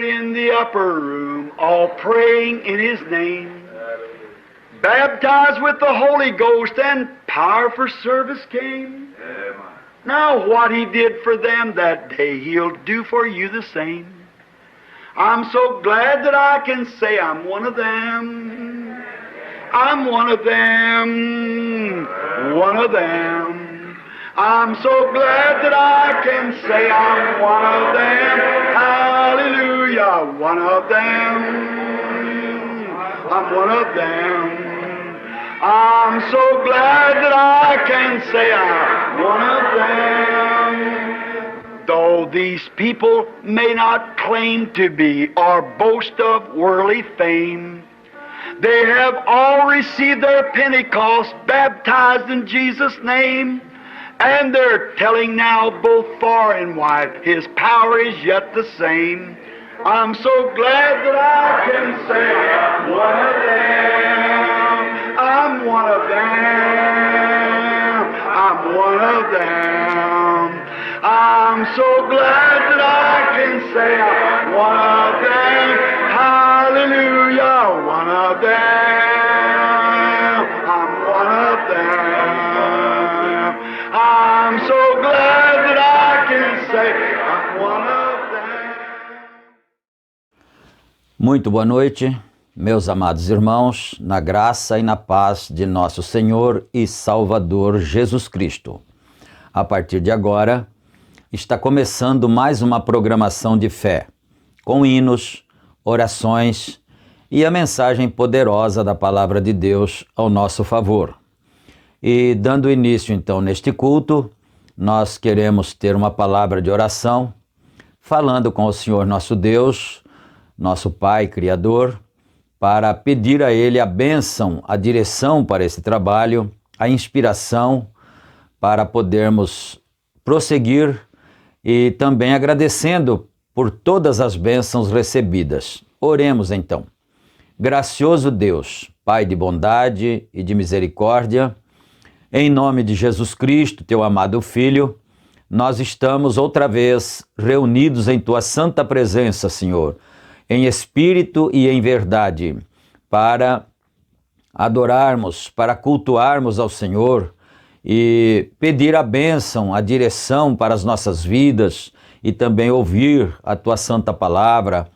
gathered in the upper room, all praying in His name. Baptized with the Holy Ghost and power for service came. Now what He did for them that day, He'll do for you the same. I'm so glad that I can say I'm one of them. I'm one of them. One of them. I'm so glad that I can say I'm one of them. Hallelujah. One of them. I'm one of them. I'm so glad that I can say I'm one of them. Though these people may not claim to be or boast of worldly fame, they have all received their Pentecost, baptized in Jesus' name, and they're telling now both far and wide, His power is yet the same. I'm so glad that I can say I'm one of them. I'm one of them. I'm one of them. I'm so glad that I can say I'm one of them. Hallelujah, one of them. I'm one of them. I'm so glad that I can say I'm one of them. Muito boa noite, meus amados irmãos, na graça e na paz de nosso Senhor e Salvador Jesus Cristo. A partir de agora, está começando mais uma programação de fé, com hinos, orações e a mensagem poderosa da Palavra de Deus ao nosso favor. E dando início então neste culto, nós queremos ter uma palavra de oração, falando com o Senhor nosso Deus, nosso Pai Criador, para pedir a Ele a bênção, a direção para esse trabalho, a inspiração para podermos prosseguir e também agradecendo por todas as bênçãos recebidas. Oremos então. Gracioso Deus, Pai de bondade e de misericórdia, em nome de Jesus Cristo, Teu amado Filho, nós estamos outra vez reunidos em Tua santa presença, Senhor, em espírito e em verdade, para adorarmos, para cultuarmos ao Senhor e pedir a bênção, a direção para as nossas vidas e também ouvir a Tua santa palavra.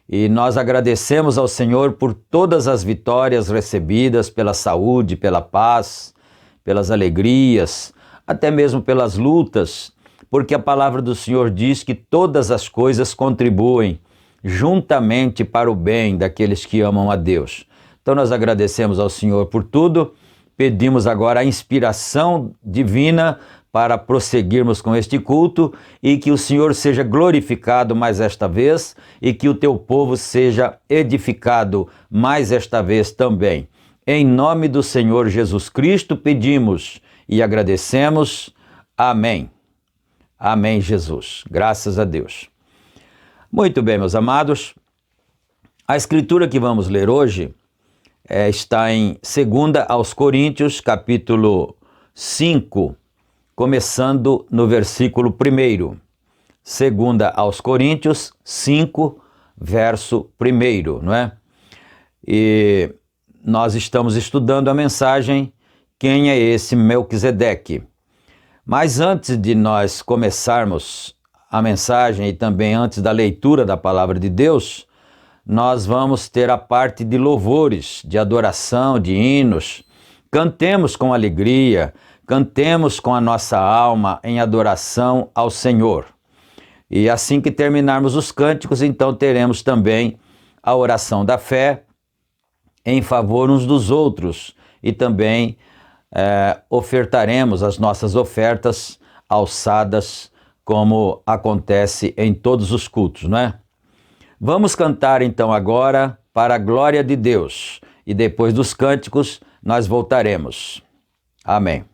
E nós agradecemos ao Senhor por todas as vitórias recebidas, pela saúde, pela paz, pelas alegrias, até mesmo pelas lutas, porque a palavra do Senhor diz que todas as coisas contribuem juntamente para o bem daqueles que amam a Deus. Então nós agradecemos ao Senhor por tudo. Pedimos agora a inspiração divina para prosseguirmos com este culto e que o Senhor seja glorificado mais esta vez e que o Teu povo seja edificado mais esta vez também. Em nome do Senhor Jesus Cristo pedimos e agradecemos. Amém. Amém, Jesus. Graças a Deus. Muito bem, meus amados. A escritura que vamos ler hoje está em 2 aos Coríntios, capítulo 5, começando no versículo 1. 2 aos Coríntios 5, verso 1, não é? E nós estamos estudando a mensagem Quem é esse Melquisedeque? Mas antes de nós começarmos a mensagem e também antes da leitura da palavra de Deus, nós vamos ter a parte de louvores, de adoração, de hinos. Cantemos com alegria, cantemos com a nossa alma em adoração ao Senhor. E assim que terminarmos os cânticos, então teremos também a oração da fé em favor uns dos outros e também ofertaremos as nossas ofertas alçadas, como acontece em todos os cultos, não é? Vamos cantar então agora para a glória de Deus e depois dos cânticos nós voltaremos. Amém.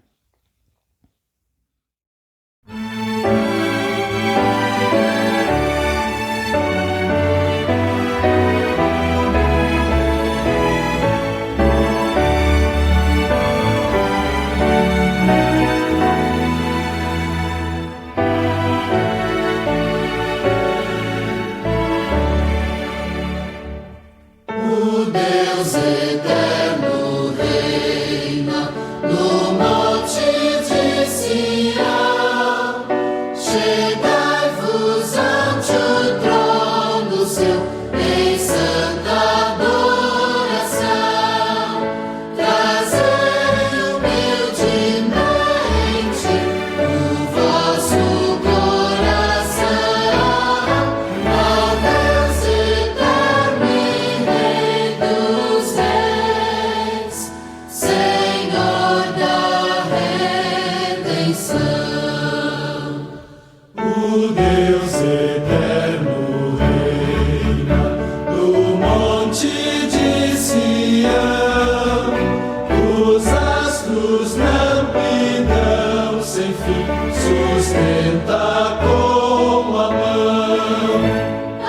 Chegai-vos ante o trono seu em santa adoração. Trazei humildemente o vosso coração ao Deus eterno e Rei dos reis, Senhor da redenção. O Deus eterno reina no monte de Sião. Os astros na amplidão sem fim sustenta com a mão. A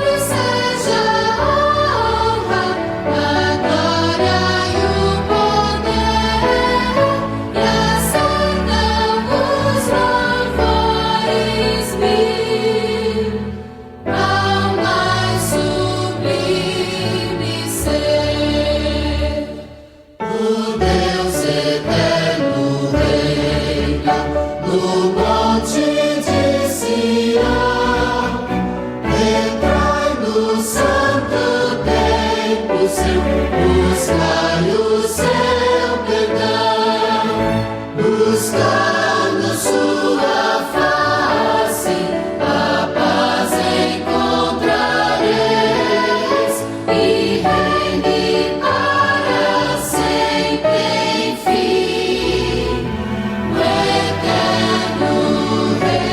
Ele seja a honra, a glória e o poder, e acendam os louvores mil ao mais sublime ser. O Deus eterno reina no monte de Sião. Entrai no santo templo seu, buscai o seu perdão, buscando sua face, a paz encontrareis, e reine para sempre, enfim, o eterno Rei.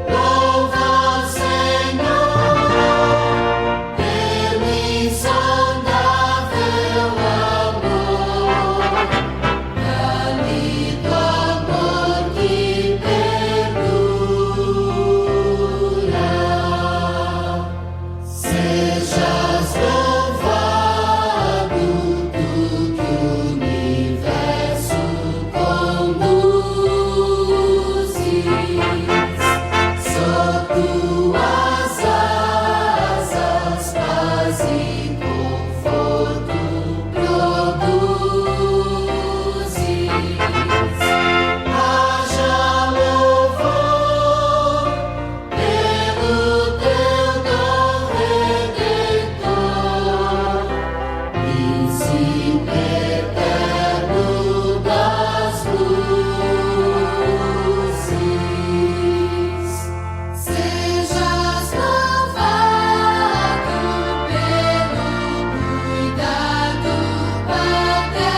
Louva ao Senhor pelo insondável amor, bendito amor que perdura. Sejas louvado, tu que o universo conduzes, só tuas asas, paz e conforto produzes. Haja louvor pelo teu dom redentor, príncipe eterno das luzes. Sejas louvado pelo cuidado paterno.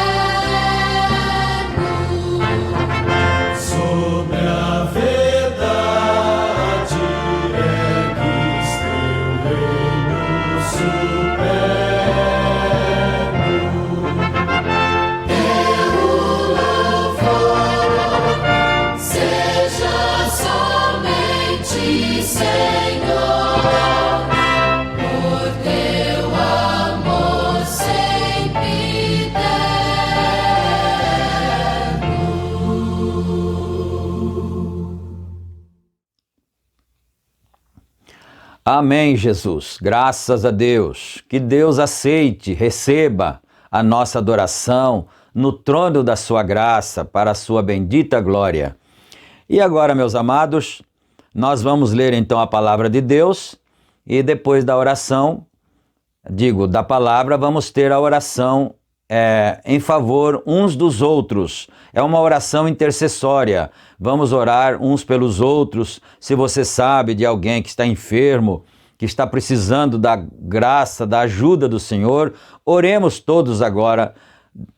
Sobre a verdade ergues teu reino supremo. Teu louvor seja somente, Senhor, por teu amor sempiterno. Amém, Jesus. Graças a Deus. Que Deus aceite, receba a nossa adoração no trono da sua graça para a sua bendita glória. E agora, meus amados, nós vamos ler então a palavra de Deus e depois da oração, da palavra, vamos ter a oração em favor uns dos outros. É uma oração intercessória. Vamos orar uns pelos outros. Se você sabe de alguém que está enfermo, que está precisando da graça, da ajuda do Senhor, oremos todos agora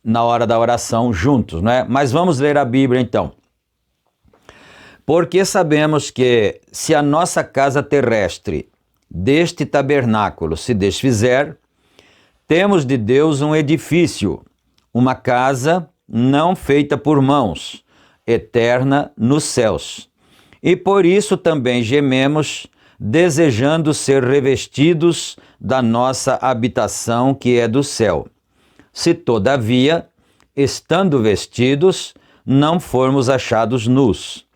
na hora da oração juntos, não é? Mas vamos ler a Bíblia então. Porque sabemos que se a nossa casa terrestre deste tabernáculo se desfizer, temos de Deus um edifício, uma casa não feita por mãos, eterna nos céus. E por isso também gememos, desejando ser revestidos da nossa habitação que é do céu. Se todavia, estando vestidos, não formos achados nus.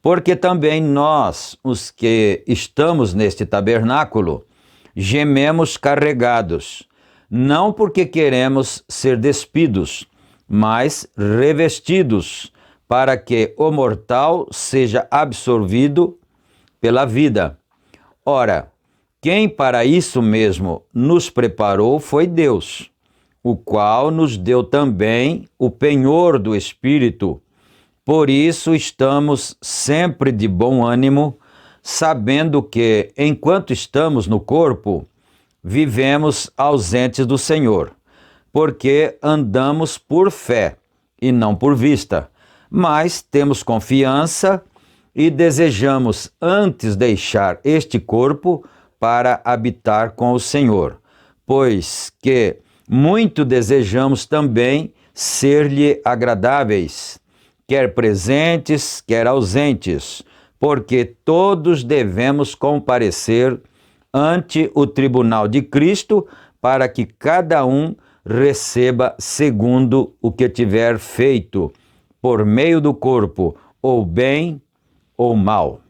Porque também nós, os que estamos neste tabernáculo, gememos carregados, não porque queremos ser despidos, mas revestidos, para que o mortal seja absorvido pela vida. Ora, quem para isso mesmo nos preparou foi Deus, o qual nos deu também o penhor do Espírito. Por isso estamos sempre de bom ânimo, sabendo que, enquanto estamos no corpo, vivemos ausentes do Senhor, porque andamos por fé e não por vista, mas temos confiança e desejamos antes deixar este corpo para habitar com o Senhor, pois que muito desejamos também ser-lhe agradáveis, quer presentes, quer ausentes, porque todos devemos comparecer ante o tribunal de Cristo, para que cada um receba segundo o que tiver feito, por meio do corpo, ou bem ou mal.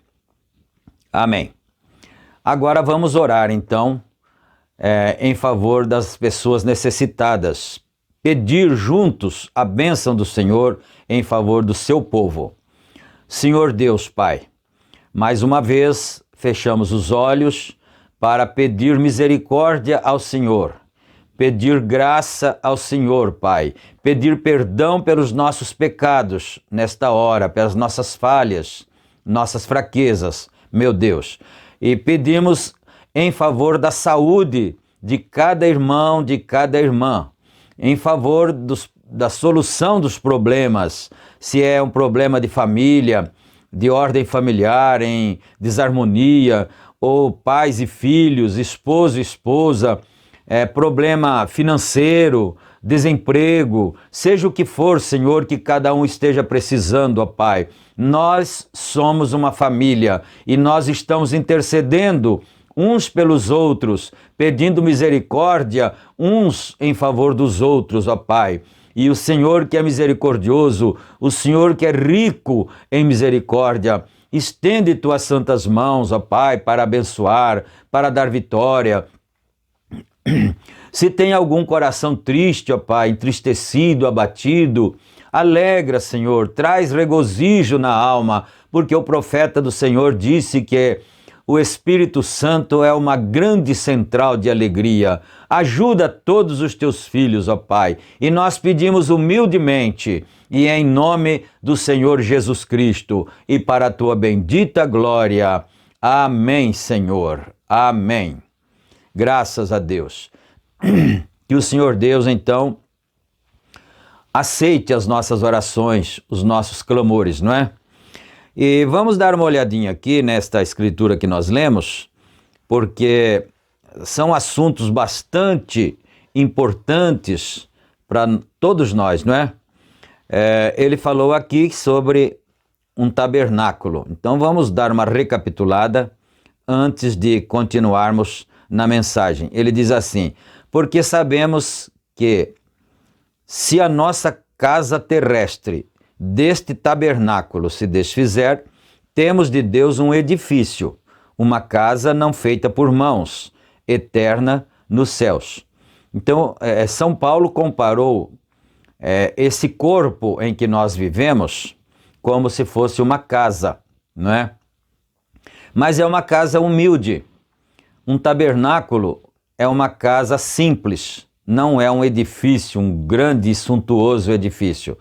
Amém. Agora vamos orar, então, em favor das pessoas necessitadas, pedir juntos a bênção do Senhor em favor do seu povo. Senhor Deus, Pai, mais uma vez fechamos os olhos para pedir misericórdia ao Senhor, pedir graça ao Senhor, Pai, pedir perdão pelos nossos pecados nesta hora, pelas nossas falhas, nossas fraquezas, meu Deus. E pedimos em favor da saúde de cada irmão, de cada irmã, em favor da solução dos problemas, se é um problema de família, de ordem familiar, em desarmonia, ou pais e filhos, esposo e esposa, problema financeiro, desemprego, seja o que for, Senhor, que cada um esteja precisando, ó Pai. Nós somos uma família e nós estamos intercedendo uns pelos outros, pedindo misericórdia uns em favor dos outros, ó Pai. E o Senhor que é misericordioso, o Senhor que é rico em misericórdia, estende tuas santas mãos, ó Pai, para abençoar, para dar vitória. Se tem algum coração triste, ó Pai, entristecido, abatido, alegra, Senhor, traz regozijo na alma, porque o profeta do Senhor disse que o Espírito Santo é uma grande central de alegria. Ajuda todos os teus filhos, ó Pai, e nós pedimos humildemente, e em nome do Senhor Jesus Cristo, e para a tua bendita glória. Amém, Senhor. Amém. Graças a Deus. Que o Senhor Deus, então, aceite as nossas orações, os nossos clamores, não é? E vamos dar uma olhadinha aqui nesta escritura que nós lemos, porque são assuntos bastante importantes para todos nós, não é? Ele falou aqui sobre um tabernáculo. Então vamos dar uma recapitulada antes de continuarmos na mensagem. Ele diz assim: porque sabemos que se a nossa casa terrestre deste tabernáculo se desfizer, temos de Deus um edifício, uma casa não feita por mãos, eterna nos céus. Então, São Paulo comparou esse corpo em que nós vivemos como se fosse uma casa, não é? Mas é uma casa humilde. Um tabernáculo é uma casa simples, não é um edifício, um grande e suntuoso edifício.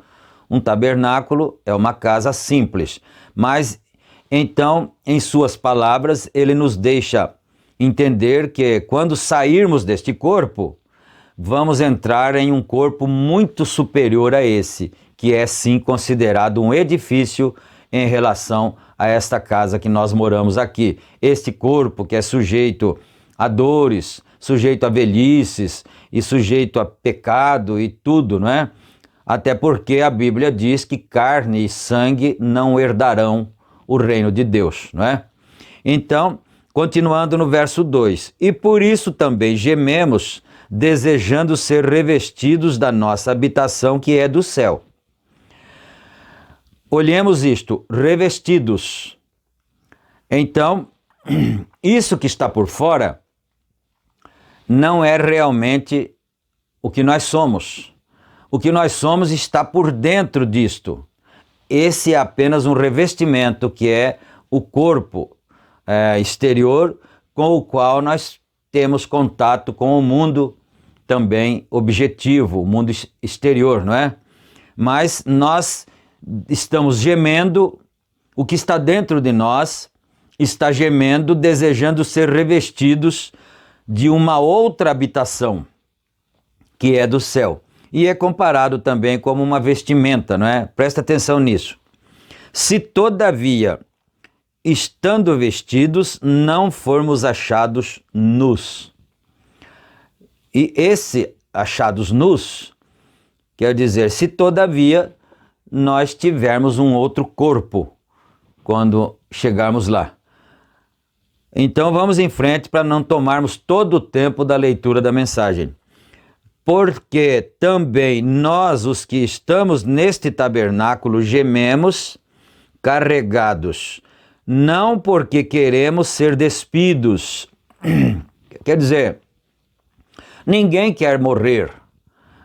Um tabernáculo é uma casa simples, mas então, em suas palavras, ele nos deixa entender que quando sairmos deste corpo, vamos entrar em um corpo muito superior a esse, que é sim considerado um edifício em relação a esta casa que nós moramos aqui. Este corpo que é sujeito a dores, sujeito a velhices e sujeito a pecado e tudo, não é? Até porque a Bíblia diz que carne e sangue não herdarão o reino de Deus, não é? Então, continuando no verso 2, e por isso também gememos, desejando ser revestidos da nossa habitação que é do céu. Olhemos isto, revestidos. Então, isso que está por fora não é realmente o que nós somos. O que nós somos está por dentro disto. Esse é apenas um revestimento, que é o corpo exterior com o qual nós temos contato com o mundo também objetivo, o mundo exterior, não é? Mas nós estamos gemendo, o que está dentro de nós está gemendo, desejando ser revestidos de uma outra habitação, que é do céu. E é comparado também como uma vestimenta, não é? Presta atenção nisso. Se todavia, estando vestidos, não formos achados nus. E esse achados nus, quer dizer, se todavia nós tivermos um outro corpo, quando chegarmos lá. Então vamos em frente para não tomarmos todo o tempo da leitura da mensagem. Porque também nós, os que estamos neste tabernáculo, gememos carregados, não porque queremos ser despidos. Quer dizer, ninguém quer morrer,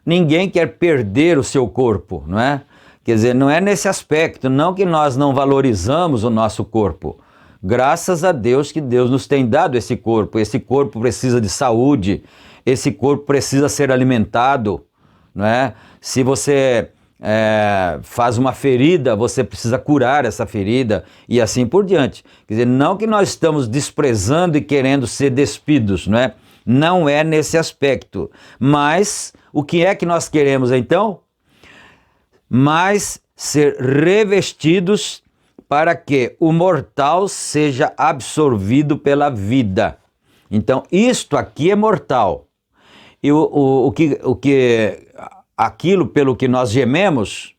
ninguém quer perder o seu corpo, não é? Quer dizer, não é nesse aspecto, não que nós não valorizamos o nosso corpo. Graças a Deus que Deus nos tem dado esse corpo precisa de saúde, esse corpo precisa ser alimentado, não é? Se você faz uma ferida, você precisa curar essa ferida e assim por diante. Quer dizer, não que nós estamos desprezando e querendo ser despidos, não é? Não é nesse aspecto. Mas o que é que nós queremos então? mas ser revestidos para que o mortal seja absorvido pela vida. Então, isto aqui é mortal. E aquilo pelo que nós gememos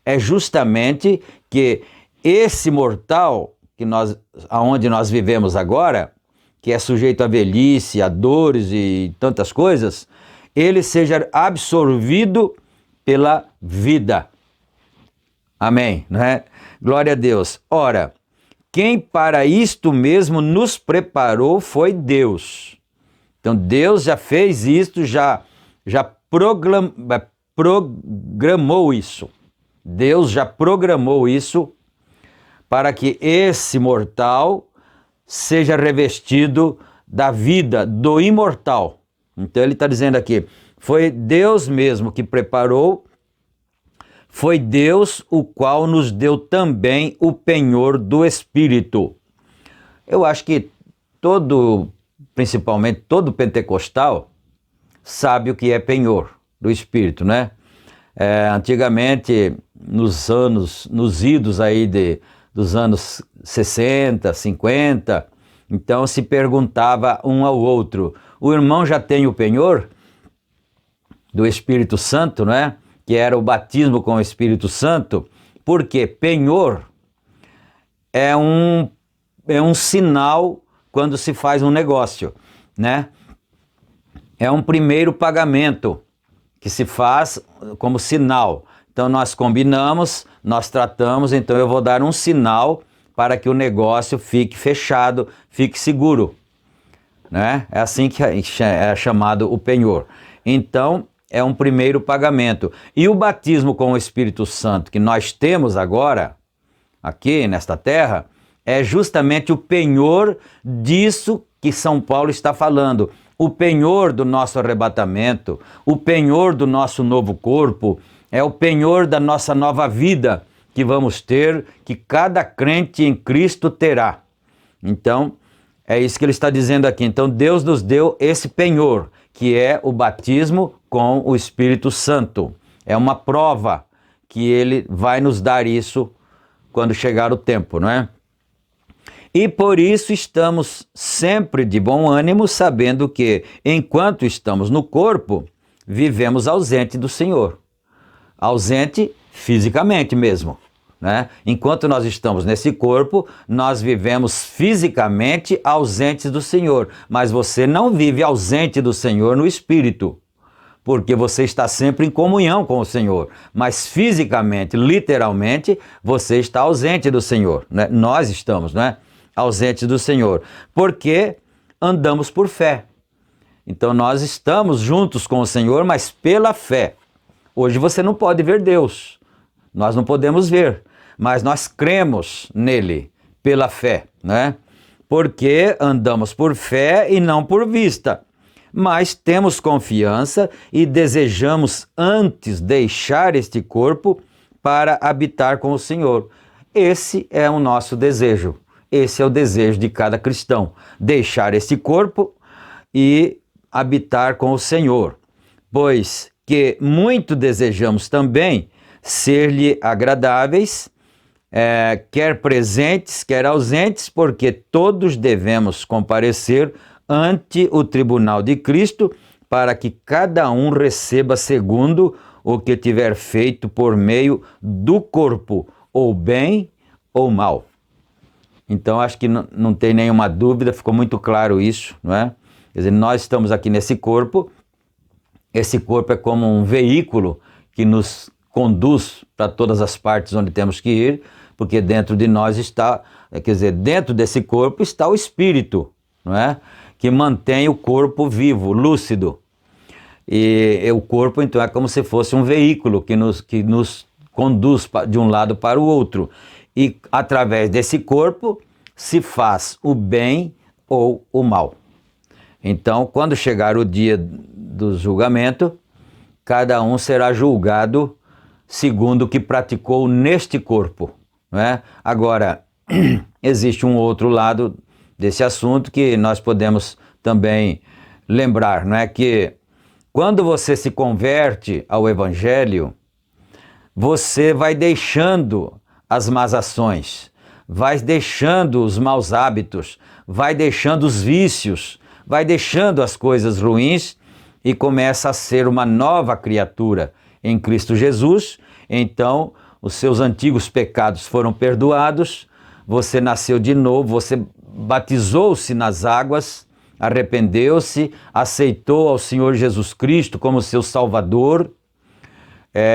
é justamente que esse mortal aonde nós vivemos agora, que é sujeito à velhice, a dores e tantas coisas, ele seja absorvido pela vida. Amém, não é? Glória a Deus. Ora, quem para isto mesmo nos preparou foi Deus. Então Deus já fez isto, já programou isso. Deus já programou isso para que esse mortal seja revestido da vida do imortal. Então ele está dizendo aqui, foi Deus mesmo que preparou, foi Deus o qual nos deu também o penhor do Espírito. Eu acho que principalmente todo pentecostal sabe o que é penhor do Espírito, né? Antigamente, nos idos aí dos anos 60, 50, então se perguntava um ao outro, o irmão já tem o penhor do Espírito Santo, né? Que era o batismo com o Espírito Santo, porque penhor é um sinal quando se faz um negócio, né? É um primeiro pagamento que se faz como sinal. Então nós combinamos, nós tratamos, então eu vou dar um sinal para que o negócio fique fechado, fique seguro, né? É assim que é chamado o penhor. Então é um primeiro pagamento. E o batismo com o Espírito Santo que nós temos agora, aqui nesta terra, é justamente o penhor disso que São Paulo está falando. O penhor do nosso arrebatamento, o penhor do nosso novo corpo, é o penhor da nossa nova vida que vamos ter, que cada crente em Cristo terá. Então, é isso que ele está dizendo aqui. Então, Deus nos deu esse penhor, que é o batismo com o Espírito Santo. É uma prova que ele vai nos dar isso quando chegar o tempo, não é? E por isso estamos sempre de bom ânimo, sabendo que, enquanto estamos no corpo, vivemos ausente do Senhor. Ausente fisicamente mesmo, né? Enquanto nós estamos nesse corpo, nós vivemos fisicamente ausentes do Senhor. Mas você não vive ausente do Senhor no espírito, porque você está sempre em comunhão com o Senhor. Mas fisicamente, literalmente, você está ausente do Senhor, né? Nós estamos, né? Ausentes do Senhor, porque andamos por fé. Então nós estamos juntos com o Senhor, mas pela fé. Hoje você não pode ver Deus, nós não podemos ver, mas nós cremos nele pela fé, né? Porque andamos por fé e não por vista, mas temos confiança e desejamos antes deixar este corpo para habitar com o Senhor. Esse é o nosso desejo. Esse é o desejo de cada cristão, deixar este corpo e habitar com o Senhor, pois que muito desejamos também ser-lhe agradáveis, quer presentes, quer ausentes, porque todos devemos comparecer ante o tribunal de Cristo, para que cada um receba segundo o que tiver feito por meio do corpo, ou bem ou mal. Então, acho que não tem nenhuma dúvida, ficou muito claro isso, não é? Quer dizer, nós estamos aqui nesse corpo, esse corpo é como um veículo que nos conduz para todas as partes onde temos que ir, porque dentro de nós está, quer dizer, dentro desse corpo está o Espírito, não é? Que mantém o corpo vivo, lúcido. E o corpo, então, é como se fosse um veículo que nos conduz de um lado para o outro. E através desse corpo se faz o bem ou o mal. Então, quando chegar o dia do julgamento, cada um será julgado segundo o que praticou neste corpo, não é? Agora, existe um outro lado desse assunto que nós podemos também lembrar, não é? Que quando você se converte ao Evangelho, você vai deixando as más ações, vai deixando os maus hábitos, vai deixando os vícios, vai deixando as coisas ruins e começa a ser uma nova criatura em Cristo Jesus. Então, os seus antigos pecados foram perdoados, você nasceu de novo, você batizou-se nas águas, arrependeu-se, aceitou ao Senhor Jesus Cristo como seu Salvador,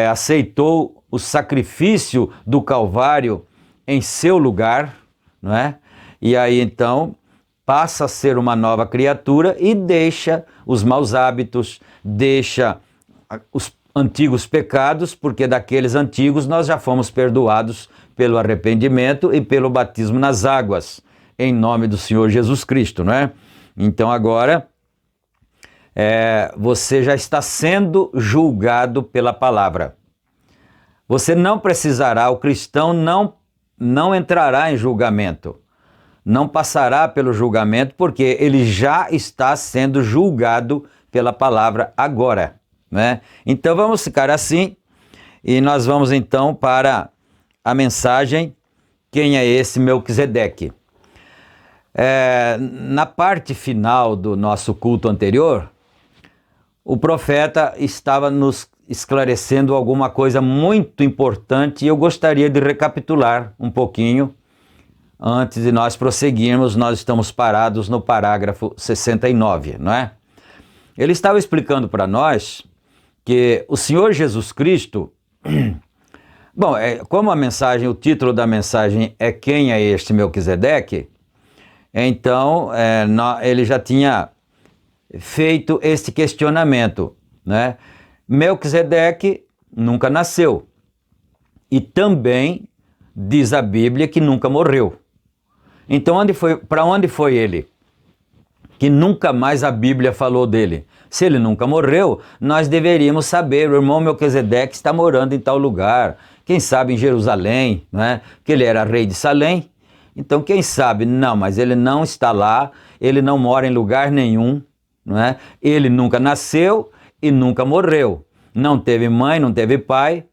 aceitou o sacrifício do Calvário em seu lugar, não é? E aí então passa a ser uma nova criatura e deixa os maus hábitos, deixa os antigos pecados, porque daqueles antigos nós já fomos perdoados pelo arrependimento e pelo batismo nas águas, em nome do Senhor Jesus Cristo, não é? Então agora você já está sendo julgado pela palavra. Você não precisará, o cristão não entrará em julgamento, não passará pelo julgamento, porque ele já está sendo julgado pela palavra agora, né? Então vamos ficar assim e nós vamos então para a mensagem, quem é esse Melquisedeque? Na parte final do nosso culto anterior, o profeta estava nos esclarecendo alguma coisa muito importante e eu gostaria de recapitular um pouquinho antes de nós prosseguirmos. Nós estamos parados no parágrafo 69, não é? Ele estava explicando para nós que o Senhor Jesus Cristo, bom, como a mensagem, o título da mensagem é Quem é este Melquisedeque? Então, ele já tinha feito este questionamento, né? Melquisedeque nunca nasceu e também diz a Bíblia que nunca morreu. Então, para onde foi ele? Que nunca mais a Bíblia falou dele. Se ele nunca morreu, nós deveríamos saber, o irmão Melquisedeque está morando em tal lugar, quem sabe em Jerusalém, né? Que ele era rei de Salém. Então, quem sabe? Não, mas ele não está lá, ele não mora em lugar nenhum, não é? Ele nunca nasceu e nunca morreu. Não teve mãe, não teve pai,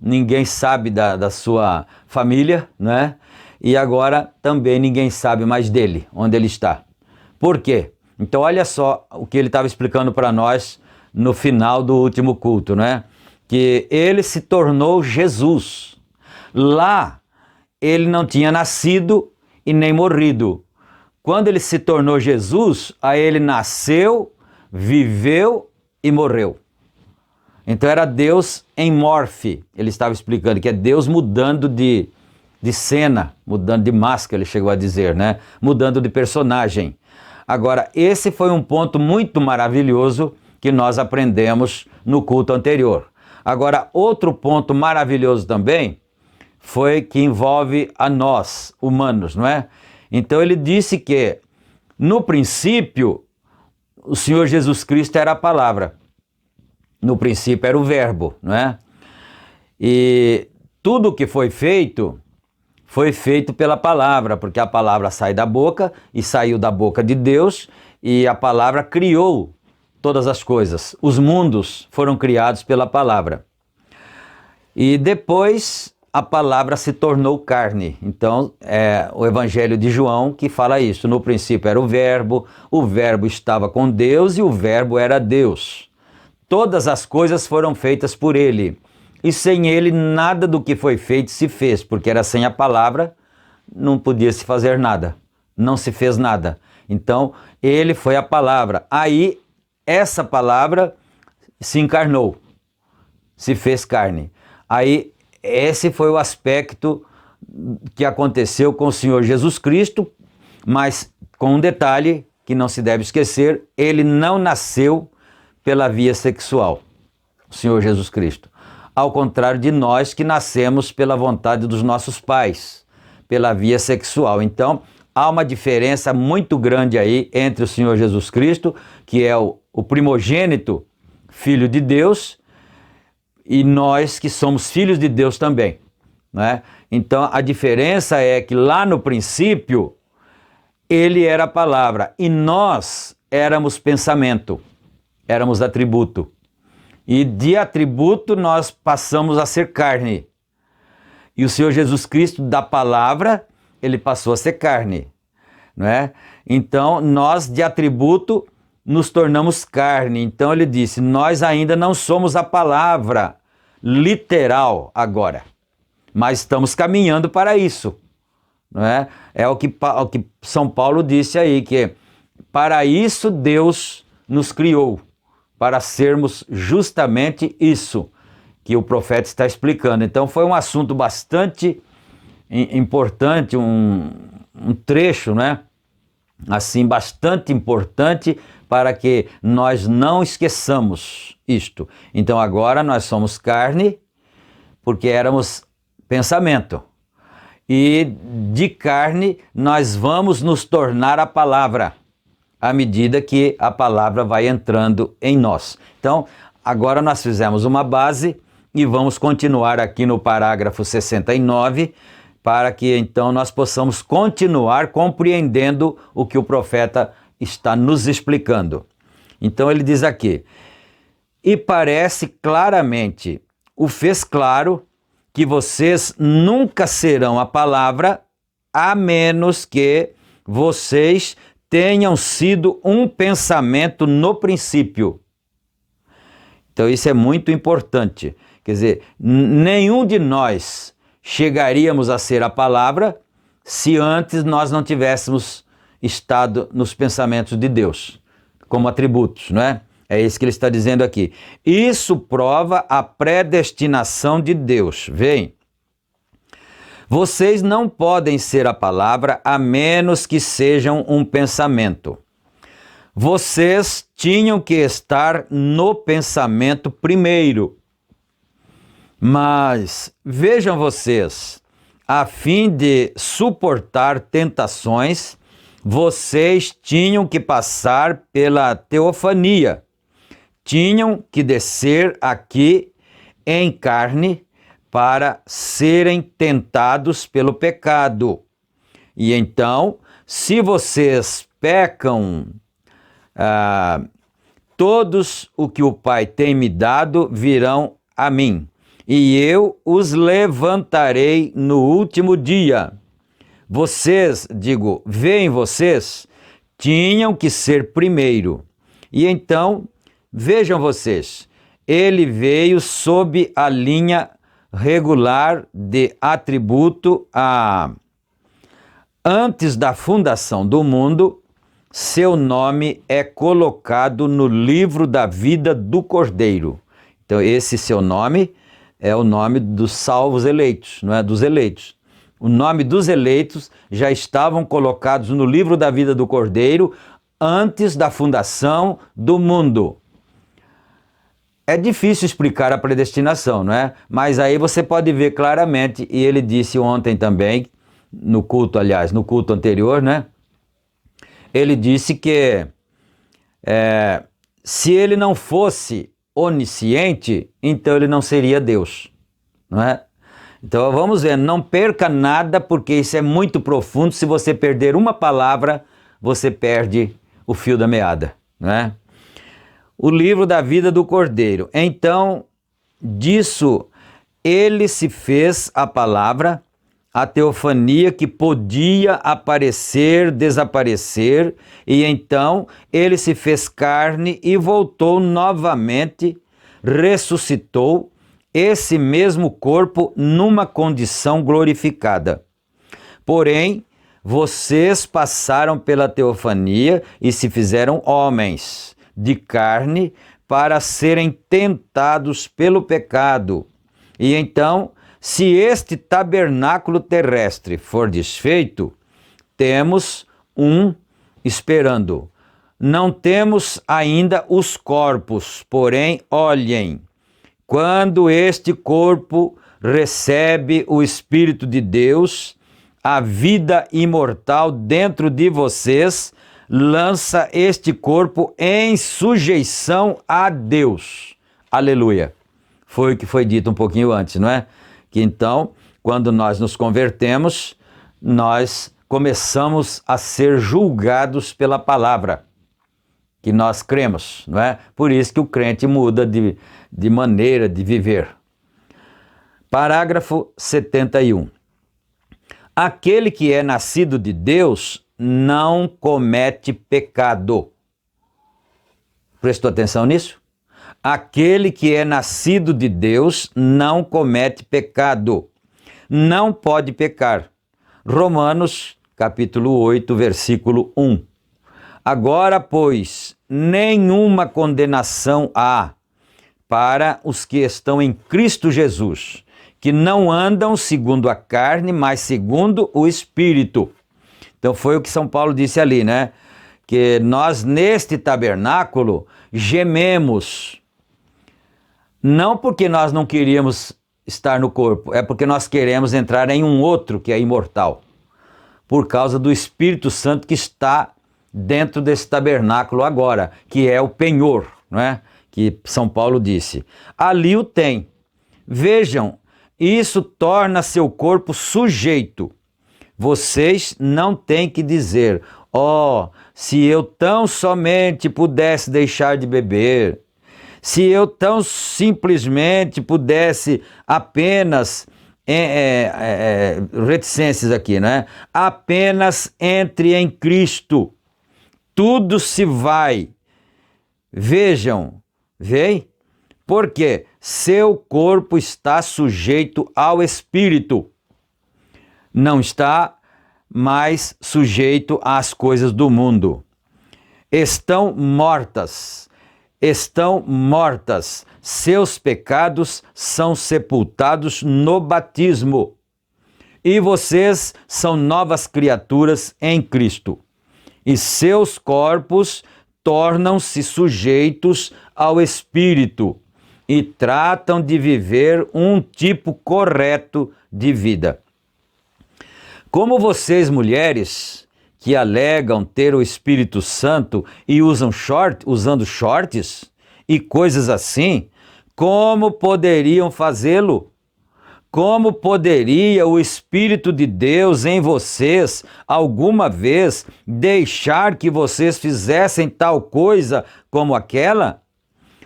ninguém sabe da sua família, né? E agora também ninguém sabe mais dele, onde ele está. Por quê? Então olha só o que ele estava explicando para nós no final do último culto, né? Que ele se tornou Jesus. Lá ele não tinha nascido e nem morrido. Quando ele se tornou Jesus, aí ele nasceu, viveu e morreu. Então era Deus em morfe, ele estava explicando, que é Deus mudando de cena, mudando de máscara, ele chegou a dizer, né? Mudando de personagem. Agora, esse foi um ponto muito maravilhoso que nós aprendemos no culto anterior. Agora, outro ponto maravilhoso também foi que envolve a nós, humanos, não é? Então ele disse que, no princípio, o Senhor Jesus Cristo era a palavra. No princípio era o verbo, não é? E tudo que foi feito pela palavra, porque a palavra sai da boca e saiu da boca de Deus e a palavra criou todas as coisas. Os mundos foram criados pela palavra. E depois a palavra se tornou carne. Então, é o Evangelho de João que fala isso. No princípio era o verbo estava com Deus e o verbo era Deus. Todas as coisas foram feitas por ele. E sem ele nada do que foi feito se fez, porque era sem a palavra, não podia se fazer nada. Não se fez nada. Então, ele foi a palavra. Aí, essa palavra se encarnou, se fez carne. Aí, esse foi o aspecto que aconteceu com o Senhor Jesus Cristo, mas com um detalhe que não se deve esquecer, ele não nasceu pela via sexual, o Senhor Jesus Cristo. Ao contrário de nós que nascemos pela vontade dos nossos pais, pela via sexual. Então, há uma diferença muito grande aí entre o Senhor Jesus Cristo, que é o primogênito, filho de Deus, e nós que somos filhos de Deus também, né? Então, a diferença é que lá no princípio, ele era a palavra e nós éramos pensamento, éramos atributo. E de atributo nós passamos a ser carne. E o Senhor Jesus Cristo, da palavra, ele passou a ser carne, não é? Então, nós de atributo nos tornamos carne. Então ele disse, nós ainda não somos a palavra literal agora, mas estamos caminhando para isso, não é? É o que São Paulo disse aí, que para isso Deus nos criou, para sermos justamente isso que o profeta está explicando. Então foi um assunto bastante importante, um trecho, né? Assim, bastante importante para que nós não esqueçamos isto. Então agora nós somos carne, porque éramos pensamento. E de carne nós vamos nos tornar a palavra, à medida que a palavra vai entrando em nós. Então, agora nós fizemos uma base e vamos continuar aqui no parágrafo 69, para que então nós possamos continuar compreendendo o que o profeta está nos explicando. Então ele diz aqui, e parece claramente, o fez claro, que vocês nunca serão a palavra, a menos que vocês tenham sido um pensamento no princípio. Então isso é muito importante. Quer dizer, nenhum de nós chegaríamos a ser a palavra se antes nós não tivéssemos estado nos pensamentos de Deus, como atributos, não é? É isso que ele está dizendo aqui. Isso prova a predestinação de Deus. Veem, vocês não podem ser a palavra a menos que sejam um pensamento. Vocês tinham que estar no pensamento primeiro. Mas vejam vocês, a fim de suportar tentações, vocês tinham que passar pela teofania, tinham que descer aqui em carne para serem tentados pelo pecado. E então, se vocês pecam, todos o que o Pai tem me dado virão a mim, e eu os levantarei no último dia. Vocês, veem vocês, tinham que ser primeiro. E então, vejam vocês, ele veio sob a linha regular de atributo antes da fundação do mundo, seu nome é colocado no livro da vida do Cordeiro. Então esse seu nome é o nome dos salvos eleitos, não é? Dos eleitos. O nome dos eleitos já estavam colocados no livro da vida do Cordeiro antes da fundação do mundo. É difícil explicar a predestinação, não é? Mas aí você pode ver claramente, e ele disse ontem também, no culto anterior, né? Ele disse que se ele não fosse onisciente, então ele não seria Deus, não é? Então vamos ver, não perca nada, porque isso é muito profundo. Se você perder uma palavra, você perde o fio da meada, não é? O livro da vida do Cordeiro. Então, disso, ele se fez a palavra, a teofania que podia aparecer, desaparecer, e então ele se fez carne e voltou novamente, ressuscitou esse mesmo corpo numa condição glorificada. Porém, vocês passaram pela teofania e se fizeram homens de carne para serem tentados pelo pecado. E então, se este tabernáculo terrestre for desfeito, temos um esperando. Não temos ainda os corpos, porém, olhem, quando este corpo recebe o Espírito de Deus, a vida imortal dentro de vocês lança este corpo em sujeição a Deus. Aleluia. Foi o que foi dito um pouquinho antes, não é? Que então, quando nós nos convertemos, nós começamos a ser julgados pela palavra. que nós cremos, não é? Por isso que o crente muda de maneira de viver. Parágrafo 71. Aquele que é nascido de Deus não comete pecado. Prestou atenção nisso? Aquele que é nascido de Deus não comete pecado. Não pode pecar. Romanos, capítulo 8, versículo 1. Agora, pois, nenhuma condenação há para os que estão em Cristo Jesus, que não andam segundo a carne, mas segundo o Espírito. Então foi o que São Paulo disse ali, né? Que nós neste tabernáculo gememos, não porque nós não queríamos estar no corpo, é porque nós queremos entrar em um outro que é imortal, por causa do Espírito Santo que está dentro desse tabernáculo agora, que é o penhor, não é? Que São Paulo disse. Ali o tem. Vejam, isso torna seu corpo sujeito. Vocês não têm que dizer, se eu tão somente pudesse deixar de beber, se eu tão simplesmente pudesse apenas, reticências aqui, né? Apenas entre em Cristo, tudo se vai. Vejam, veem? Porque seu corpo está sujeito ao Espírito, não está mais sujeito às coisas do mundo. Estão mortas, seus pecados são sepultados no batismo, e vocês são novas criaturas em Cristo, e seus corpos tornam-se sujeitos ao Espírito e tratam de viver um tipo correto de vida. Como vocês, mulheres, que alegam ter o Espírito Santo e usando shorts e coisas assim, como poderiam fazê-lo? Como poderia o Espírito de Deus em vocês alguma vez deixar que vocês fizessem tal coisa como aquela?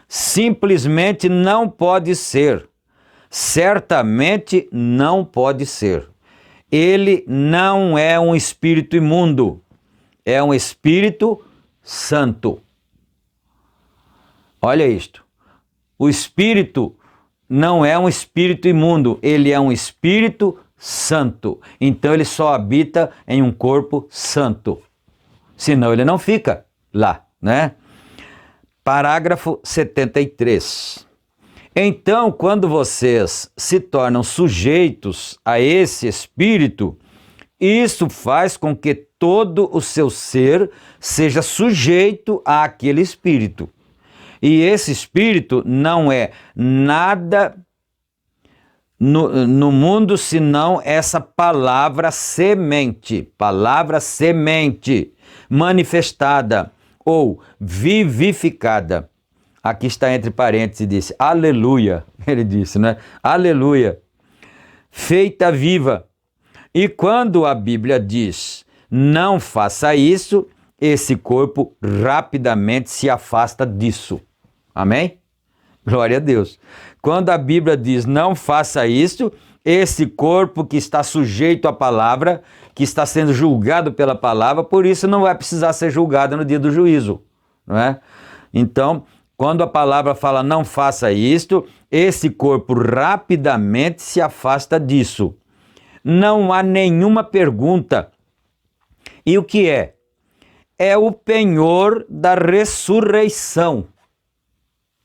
Simplesmente não pode ser. Certamente não pode ser. Ele não é um espírito imundo, é um Espírito Santo. Olha isto. O Espírito não é um espírito imundo, ele é um Espírito Santo. Então ele só habita em um corpo santo. Senão ele não fica lá, né? Parágrafo 73. Então, quando vocês se tornam sujeitos a esse Espírito, isso faz com que todo o seu ser seja sujeito àquele Espírito. E esse Espírito não é nada no mundo senão essa palavra semente manifestada ou vivificada. Aqui está entre parênteses, disse, aleluia, ele disse, né? Aleluia, feita viva. E quando a Bíblia diz, não faça isso, esse corpo rapidamente se afasta disso. Amém? Glória a Deus. Quando a Bíblia diz, não faça isso, esse corpo que está sujeito à palavra, que está sendo julgado pela palavra, por isso não vai precisar ser julgado no dia do juízo, não é? Então, quando a palavra fala não faça isto, esse corpo rapidamente se afasta disso. Não há nenhuma pergunta. E o que é? É o penhor da ressurreição.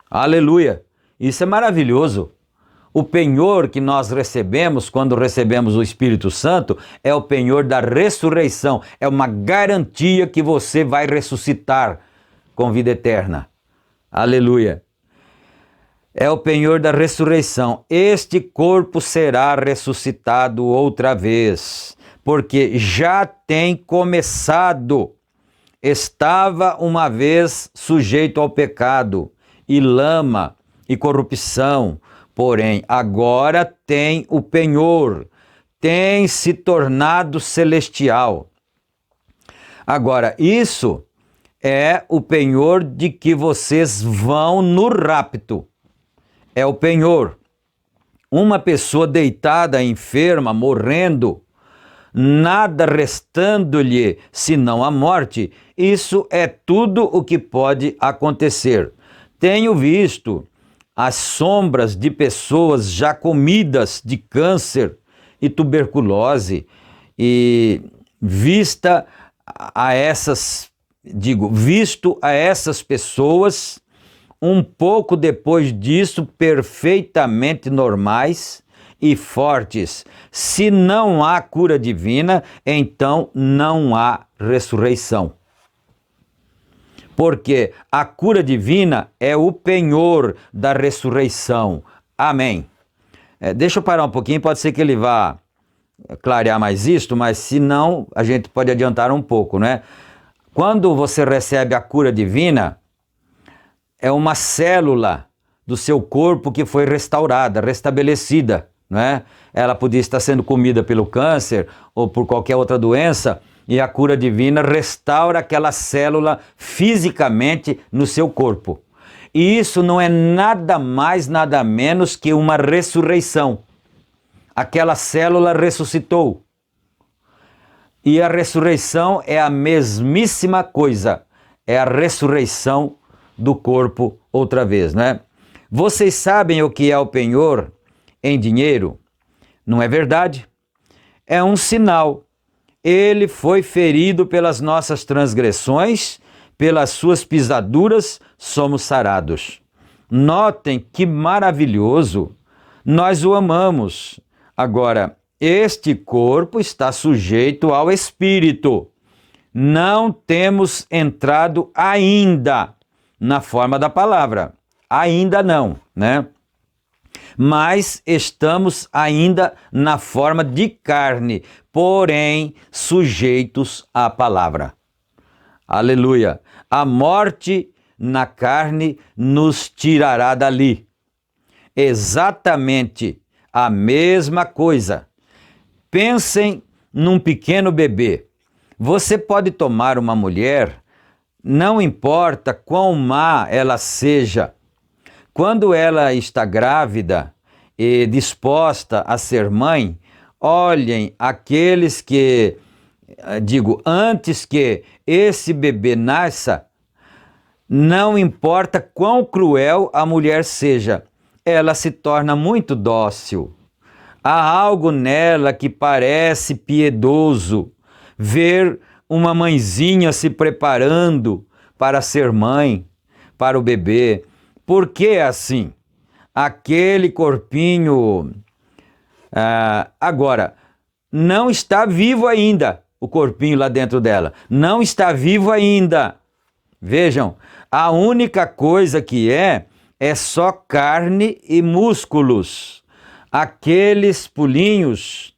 Aleluia! Isso é maravilhoso. O penhor que nós recebemos quando recebemos o Espírito Santo é o penhor da ressurreição. É uma garantia que você vai ressuscitar com vida eterna. Aleluia! É o penhor da ressurreição. Este corpo será ressuscitado outra vez, porque já tem começado. Estava uma vez sujeito ao pecado, e lama, e corrupção, porém agora tem o penhor, tem se tornado celestial. Agora, isso é o penhor de que vocês vão no rapto. É o penhor. Uma pessoa deitada, enferma, morrendo, nada restando-lhe senão a morte, isso é tudo o que pode acontecer. Tenho visto as sombras de pessoas já comidas de câncer e tuberculose, e visto a essas pessoas um pouco depois disso perfeitamente normais e fortes. Se não há cura divina, então não há ressurreição. Porque a cura divina é o penhor da ressurreição. Amém. Deixa eu parar um pouquinho, pode ser que ele vá clarear mais isto, mas se não, a gente pode adiantar um pouco, né? Quando você recebe a cura divina, é uma célula do seu corpo que foi restaurada, restabelecida, né? Ela podia estar sendo comida pelo câncer ou por qualquer outra doença, e a cura divina restaura aquela célula fisicamente no seu corpo. E isso não é nada mais, nada menos que uma ressurreição. Aquela célula ressuscitou. E a ressurreição é a mesmíssima coisa. É a ressurreição do corpo outra vez, né? Vocês sabem o que é o penhor em dinheiro? Não é verdade? É um sinal. Ele foi ferido pelas nossas transgressões, pelas suas pisaduras somos sarados. Notem que maravilhoso, nós o amamos. Agora, este corpo está sujeito ao Espírito. Não temos entrado ainda na forma da palavra. Ainda não, né? Mas estamos ainda na forma de carne, porém sujeitos à palavra. Aleluia! A morte na carne nos tirará dali. Exatamente a mesma coisa. Pensem num pequeno bebê. Você pode tomar uma mulher, não importa quão má ela seja, quando ela está grávida e disposta a ser mãe, olhem aqueles que, antes que esse bebê nasça, não importa quão cruel a mulher seja, ela se torna muito dócil. Há algo nela que parece piedoso, ver uma mãezinha se preparando para ser mãe, para o bebê. Por que assim? Aquele corpinho... agora, não está vivo ainda o corpinho lá dentro dela. Não está vivo ainda. Vejam, a única coisa que é só carne e músculos. Aqueles pulinhos,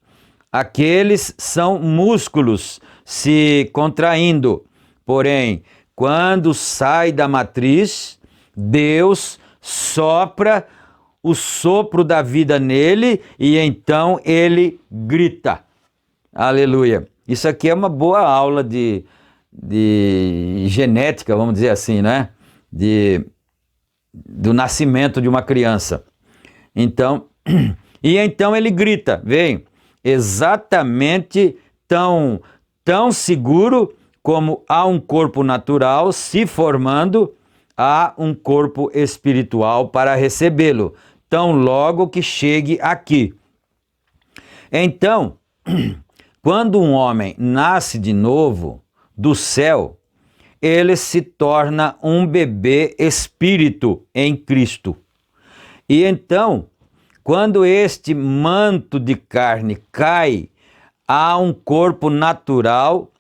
aqueles são músculos se contraindo. Porém, quando sai da matriz, Deus sopra o sopro da vida nele e então ele grita. Aleluia. Isso aqui é uma boa aula de genética, vamos dizer assim, né? Do nascimento de uma criança. Então, e então ele grita, vem, exatamente tão seguro como há um corpo natural se formando, há um corpo espiritual para recebê-lo, tão logo que chegue aqui. Então, quando um homem nasce de novo do céu, ele se torna um bebê espírito em Cristo. E então, quando este manto de carne cai, há um corpo natural,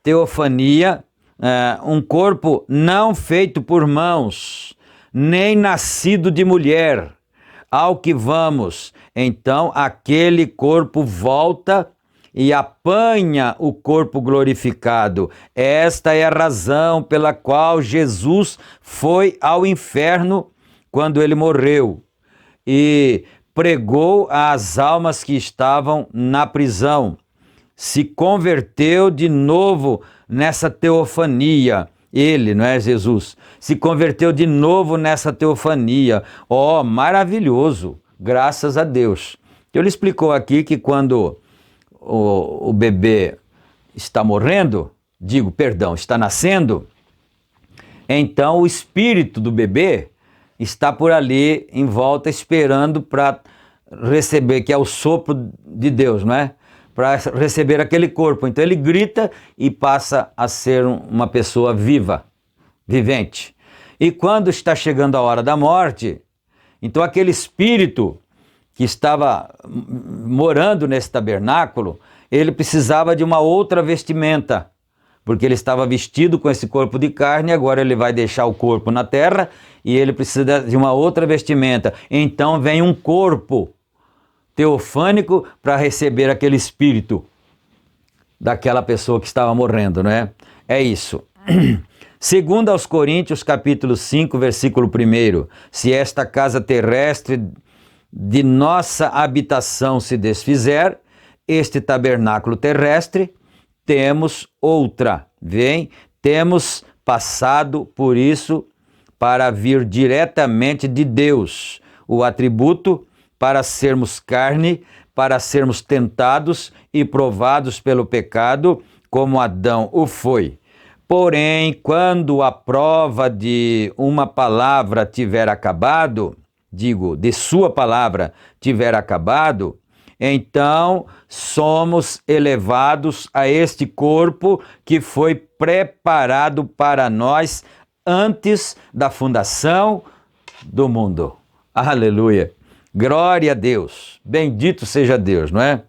teofania, um corpo não feito por mãos, nem nascido de mulher. Ao que vamos, então aquele corpo volta e apanha o corpo glorificado. Esta é a razão pela qual Jesus foi ao inferno quando ele morreu e pregou às almas que estavam na prisão. se converteu de novo nessa teofania. Ele, não é Jesus, se converteu de novo nessa teofania. Oh, maravilhoso, graças a Deus. Ele explicou aqui que quando o bebê está morrendo, está nascendo, então o espírito do bebê está por ali em volta esperando para receber, que é o sopro de Deus, não é? Para receber aquele corpo. Então ele grita e passa a ser uma pessoa viva, vivente. E quando está chegando a hora da morte, então aquele espírito que estava morando nesse tabernáculo, ele precisava de uma outra vestimenta, porque ele estava vestido com esse corpo de carne, agora ele vai deixar o corpo na terra e ele precisa de uma outra vestimenta. Então vem um corpo teofânico para receber aquele espírito daquela pessoa que estava morrendo, não é? É isso. Segundo aos Coríntios, capítulo 5, versículo 1, se esta casa terrestre de nossa habitação se desfizer, este tabernáculo terrestre, temos outra, temos passado por isso para vir diretamente de Deus, o atributo para sermos carne, para sermos tentados e provados pelo pecado, como Adão o foi. Porém, quando a prova de uma palavra tiver acabado, de sua palavra tiver acabado, então somos elevados a este corpo que foi preparado para nós antes da fundação do mundo. Aleluia! Glória a Deus! Bendito seja Deus, não é?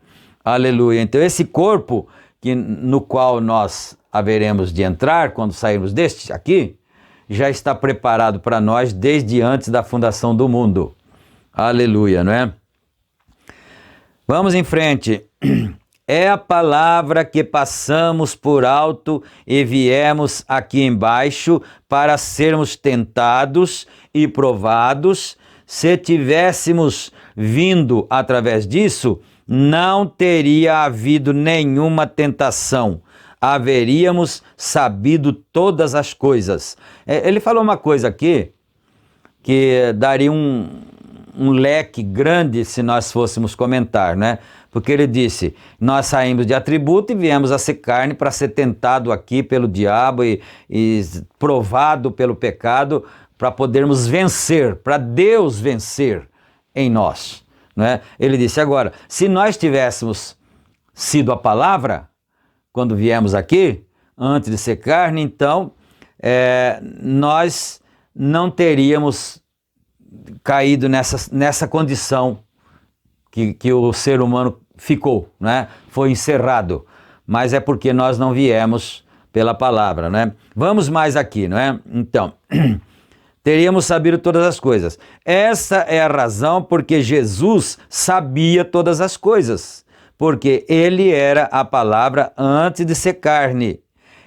Aleluia! Então esse corpo no qual nós haveremos de entrar quando sairmos deste aqui, já está preparado para nós desde antes da fundação do mundo. Aleluia, não é? Vamos em frente. É a palavra que passamos por alto e viemos aqui embaixo para sermos tentados e provados. Se tivéssemos vindo através disso, não teria havido nenhuma tentação. Haveríamos sabido todas as coisas. Ele falou uma coisa aqui que daria um leque grande se nós fôssemos comentar, né? Porque ele disse, nós saímos de atributo e viemos a ser carne para ser tentado aqui pelo diabo e provado pelo pecado para podermos vencer, para Deus vencer em nós, né? Ele disse agora, se nós tivéssemos sido a palavra, quando viemos aqui, antes de ser carne, então nós não teríamos caído nessa condição que o ser humano ficou, né? Foi encerrado, mas é porque nós não viemos pela palavra, né? Vamos mais aqui, não é? Então, teríamos sabido todas as coisas. Essa é a razão porque Jesus sabia todas as coisas, porque ele era a palavra antes de ser carne.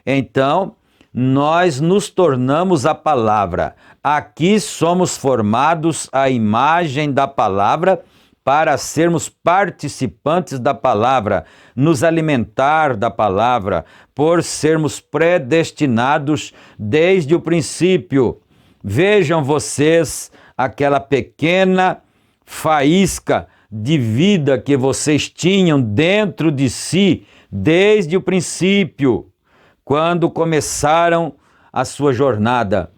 Então, nós nos tornamos a palavra. Aqui somos formados à imagem da palavra para sermos participantes da palavra, nos alimentar da palavra, por sermos predestinados desde o princípio. Vejam vocês aquela pequena faísca de vida que vocês tinham dentro de si desde o princípio, quando começaram a sua jornada.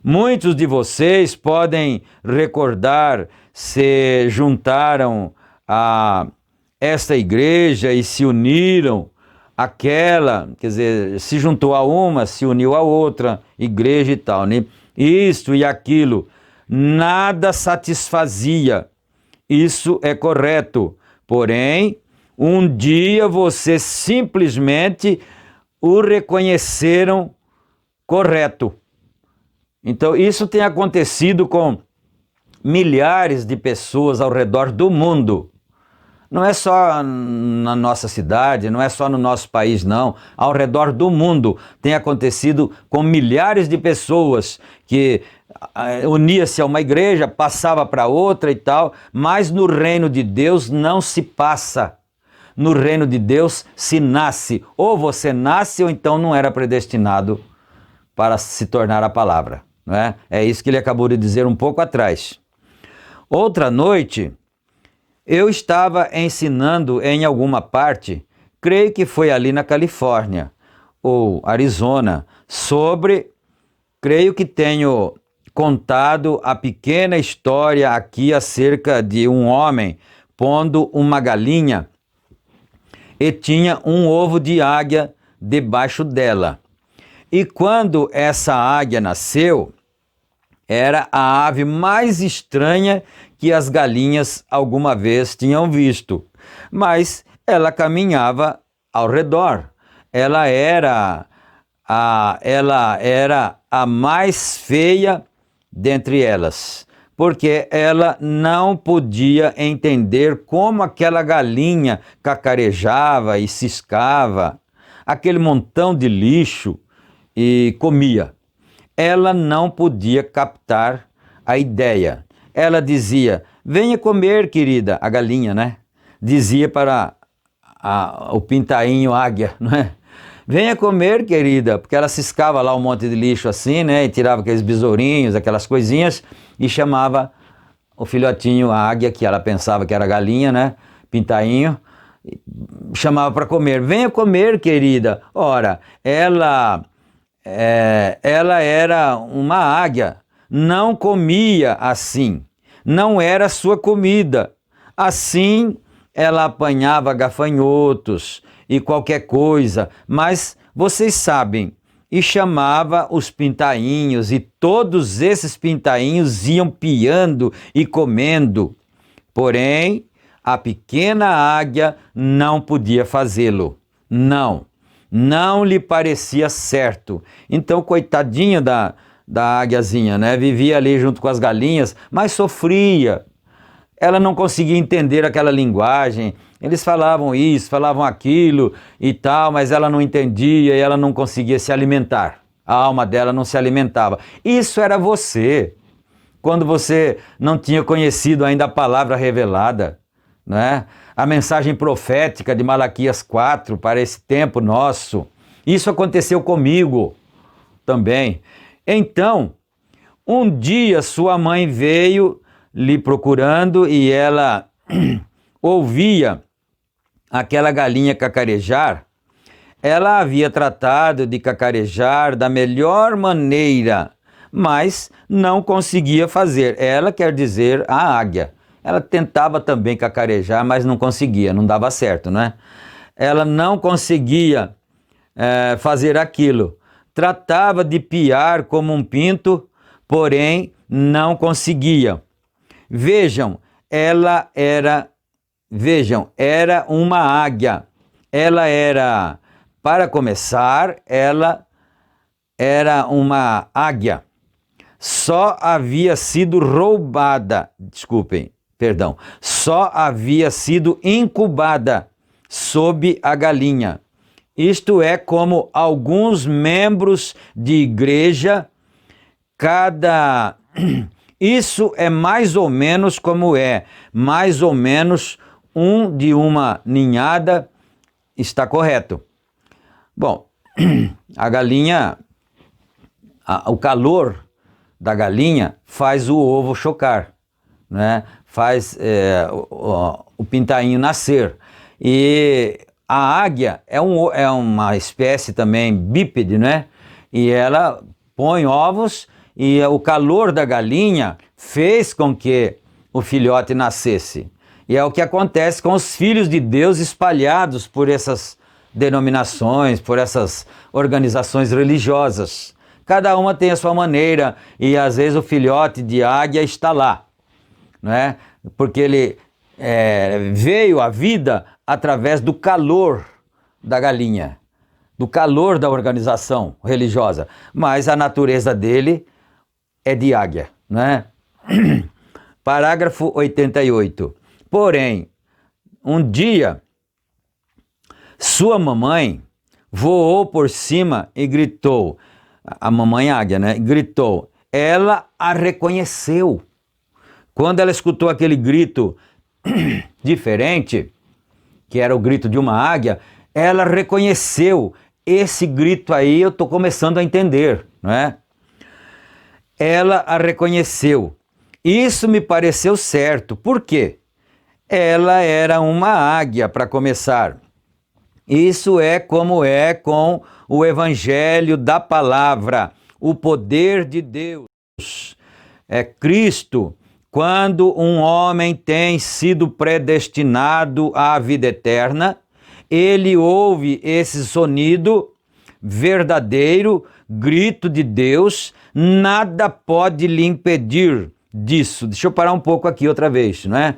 Muitos de vocês podem recordar, se juntaram a esta igreja e se uniram àquela, quer dizer, se juntou a uma, se uniu a outra igreja e tal, né? Isto e aquilo, nada satisfazia. Isso é correto. Porém, um dia vocês simplesmente o reconheceram correto. Então, isso tem acontecido com milhares de pessoas ao redor do mundo. Não é só na nossa cidade, não é só no nosso país, não. Ao redor do mundo tem acontecido com milhares de pessoas que unia-se a uma igreja, passava para outra e tal, mas no reino de Deus não se passa. no reino de Deus se nasce. Ou você nasce ou então não era predestinado para se tornar a palavra. Não é? É isso que ele acabou de dizer um pouco atrás. Outra noite, eu estava ensinando em alguma parte, creio que foi ali na Califórnia ou Arizona, creio que tenho contado a pequena história aqui acerca de um homem pondo uma galinha e tinha um ovo de águia debaixo dela. E quando essa águia nasceu, era a ave mais estranha que as galinhas alguma vez tinham visto. Mas ela caminhava ao redor. Ela era a mais feia dentre elas, porque ela não podia entender como aquela galinha cacarejava e ciscava, aquele montão de lixo e comia. Ela não podia captar a ideia. Ela dizia, venha comer, querida, a galinha, né? Dizia para o pintainho águia, não é? Venha comer, querida, porque ela ciscava lá um monte de lixo assim, né? E tirava aqueles besourinhos, aquelas coisinhas, e chamava o filhotinho a águia, que ela pensava que era galinha, né? Pintainho, chamava para comer. Venha comer, querida. Ora, ela era uma águia, não comia assim, não era sua comida. Assim, ela apanhava gafanhotos e qualquer coisa, mas vocês sabem, e chamava os pintainhos, e todos esses pintainhos iam piando e comendo. Porém, a pequena águia não podia fazê-lo. Não lhe parecia certo. Então, coitadinha da águiazinha, né? Vivia ali junto com as galinhas, mas sofria. Ela não conseguia entender aquela linguagem. Eles falavam isso, falavam aquilo e tal, mas ela não entendia e ela não conseguia se alimentar. A alma dela não se alimentava. Isso era você, quando você não tinha conhecido ainda a palavra revelada, né? A mensagem profética de Malaquias 4 para esse tempo nosso. Isso aconteceu comigo também. Então, um dia sua mãe veio lhe procurando e ela ouvia aquela galinha cacarejar. Ela havia tratado de cacarejar da melhor maneira, mas não conseguia fazer. Ela quer dizer a águia. Ela tentava também cacarejar, mas não conseguia, não dava certo, né? Ela não conseguia fazer aquilo. Tratava de piar como um pinto, porém não conseguia. Vejam, era uma águia. Ela era, para começar, ela era uma águia. Só havia sido só havia sido incubada sob a galinha. Isto é como alguns membros de igreja, isso é mais ou menos como mais ou menos um de uma ninhada, está correto. Bom, a galinha, o calor da galinha faz o ovo chocar, né? Faz o pintainho nascer. E a águia é uma espécie também bípede, né? E ela põe ovos e o calor da galinha fez com que o filhote nascesse. E é o que acontece com os filhos de Deus espalhados por essas denominações, por essas organizações religiosas. Cada uma tem a sua maneira e às vezes o filhote de águia está lá, né? Porque ele veio à vida através do calor da galinha, do calor da organização religiosa, mas a natureza dele é de águia, né? Parágrafo 88. Porém, um dia, sua mamãe voou por cima e gritou, a mamãe águia, né? Gritou, ela a reconheceu. Quando ela escutou aquele grito diferente, que era o grito de uma águia, ela reconheceu esse grito aí, eu estou começando a entender, não é? Ela a reconheceu. Isso me pareceu certo. Por quê? Ela era uma águia, para começar. Isso é como é com o evangelho da palavra, o poder de Deus. É Cristo, quando um homem tem sido predestinado à vida eterna, ele ouve esse sonido verdadeiro, grito de Deus, nada pode lhe impedir disso. Deixa eu parar um pouco aqui outra vez, não é?